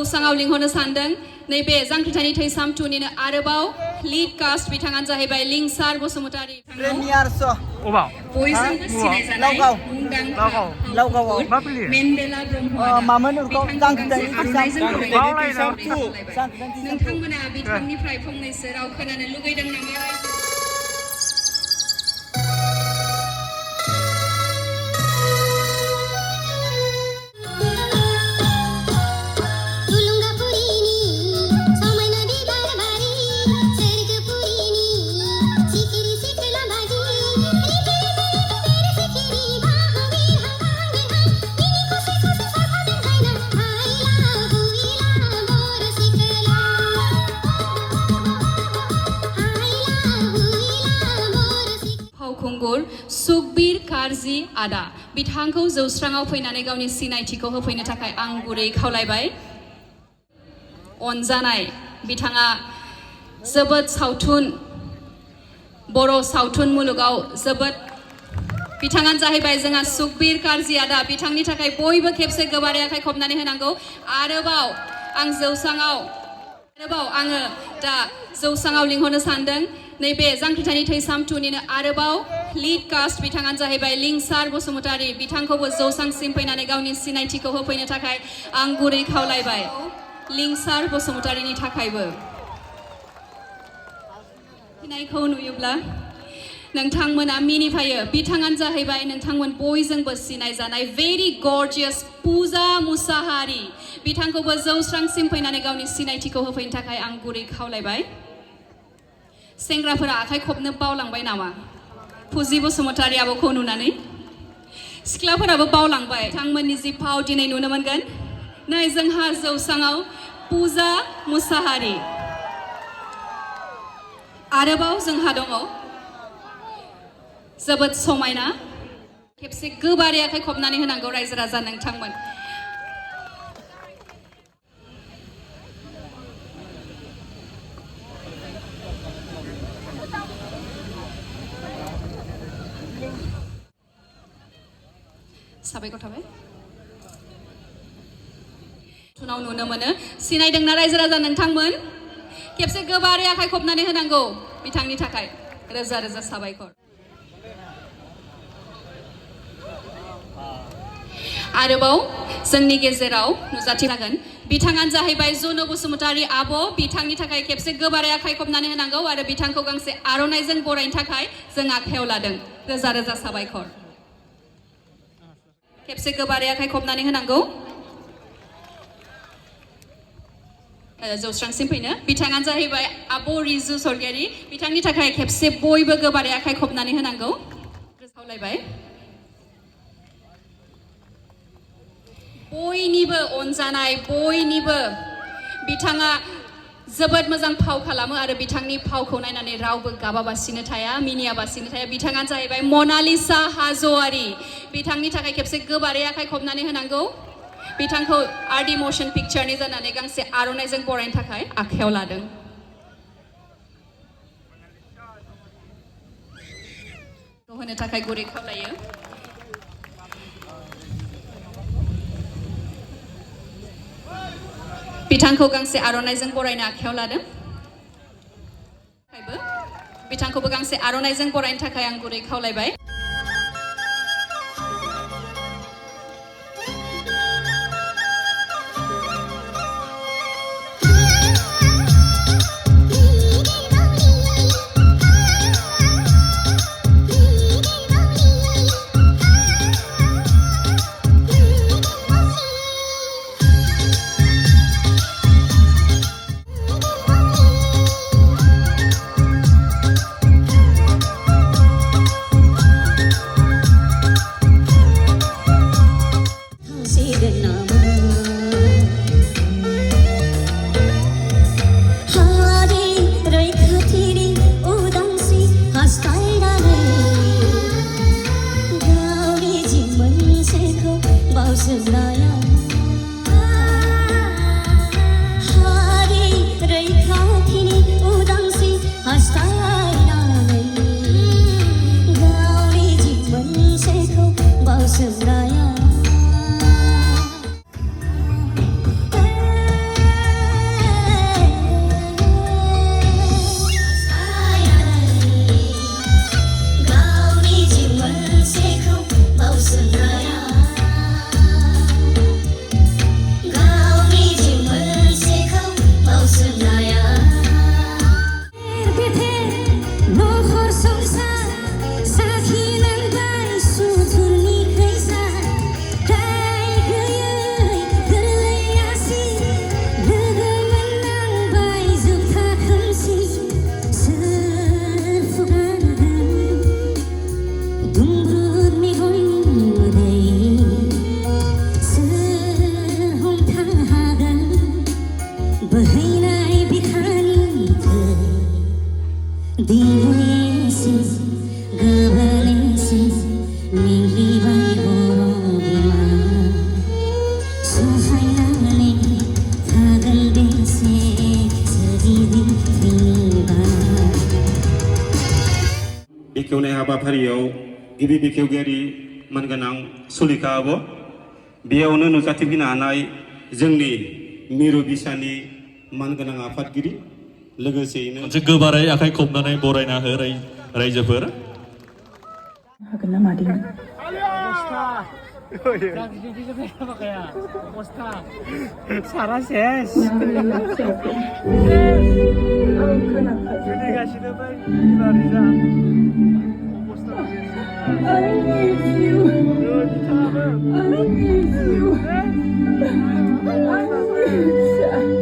जौसाङाव लिंहरनो सानदों नैबे जांख्रिथायनि थैसाम 2निनो आरोबाव लीड कास्ट बिथाङानो जाहैबाय लिंसार बसुमतारी प्रेमियार श' बयजोंबो सिनायजानाय मुंदांखा लावगावआव मेन्डेला ब्रह्म मामोन उरखौ जांख्रिथायनि नोंथांमोना बिथांनिफ्राय फंनैसो राव खोनानो लुगैदों नामा? फावखुंगुर सुखबीर कारजी आदा बिथांखौ जौस्राङाव फैनानै गावनि सिनायथिखौ होफैनो थाखाय आं गुरै खावलायबाय। अनजानाय बिथाङा जोबोद बर' सावथुन मुलुगाव जोबोद बिथाङानो जाहैबाय जोंहा सुखबीर कारजी आदा बिथांनि थाखाय बयबो खेबसे गोबारै आखाइ खबनानै होनांगौ। आरोबाव आङो दा जौसाङाव लिंहरनो सानदों नैबे जांख्रिथायनि थैसाम 2निनो आरोबाव लीड कास्ट बिथाङानो जाहैबाय लिंसार बसुमतारी बिथांखौबो जौसांसिम फैनानै गावनि सिनायथिखौ होफैनो थाखाय आं गुरै खावलायबाय। लिंसार बसुमतारीनि थाखायबो फैनायखौ नुयोब्ला नोंथांमोना मिनिफायो। बिथाङानो जाहैबाय नोंथांमोन बयजोंबो सिनायजानाय भेरि गर्जियास पूजा मुसाहारी बिथांखौबो जौस्रांसिम फैनानै गावनि सिनायथिखौ होफैनो थाखाय आं गुरै खावलायबाय। सेंग्राफोरा आखाइ खबनो बावलांबाय नामा फुजि बसुमतारी आब'खौ नुनानै? सिख्लाफोराबो बावलांबाय। बिथांमोननि जि फाव दिनै नुनो मोनगोन। नै जोंहा जौसाङाव पूजा मुसाहारी आरोबाव जोंहा दङ जोबोद समायना खेबसे गोबारै आखाइ खबनानै होनांगौ रायजो राजा नोंथांमोन। साबायखर थाबाय। थुनाव नुनो मोनो सिनायदोंना रायजो राजा नोंथांमोन? खेबसे गोबारै आखाइ खबनानै होनांगौ बिथांनि थाखाय रोजा रोजा साबायखर। आरोबाव जोंनि गेजेराव नुजाथिजागोन बिथाङानो जाहैबाय जुनु बसुमतारी आब' बिथांनि थाखाय खेबसे गोबारै आखाइ खबनानै होनांगौ आरो बिथांखौ गांसे आर'नाइजों बरायनो थाखाय जों आखायाव लादों। रोजा रोजा साबायखर। खेबसे गोबारै आखाइ खबनानै होनांगौ जौस्रांसिम फैनो। बिथाङानो जाहैबाय आब' रिजु सरगियारि बिथांनि थाखाय खेबसे बयबो गोबारै आखाइ खबनानै होनांगौ। खावलायबाय। बयनिबो अनजानाय बयनिबो बिथाङा जोबोद मोजां फाव खालामो आरो बिथांनि फावखौ नायनानै रावबो गाबाबासिनो थाया मिनियाबासिनो थाया। बिथाङानो जाहैबाय मनालिसा हाज'वारि बिथांनि थाखाय खेबसे गोबारै आखाइ खबनानै होनांगौ। बिथांखौ आरडि मशन पिक्चारनि जानानै गांसे आर'नाइजों बरायनो थाखाय आखायाव लादों। होनो थाखाय गुरै खावलायो। बिथांखौ गांसे आर'नाइजों बरायनो आखायाव लादों। बिथांखौबो गांसे आर'नाइजों बरायनो थाखाय आं गुरै खावलायबाय। Dinesis, gabalesis, milibai borobima. Sahayale, tagal dese, sedidi triba. बेखेवनाय हाबाफारियाव गिबि बेखेवगिरि मानगोनां सुलेखा आब' बेयावनो नुजाथिफैनो हानाय जोंनि मिरु बिसानि मानगोनां आफादगिरि लोगोसेयैनो मोनसे गोबारै आखाइ खबनानै बरायना हो रायजोफोर हागोन ना मादै सारा सेस सोलिगासिनो बै बिमारिजा अबस्था बिथाङाबो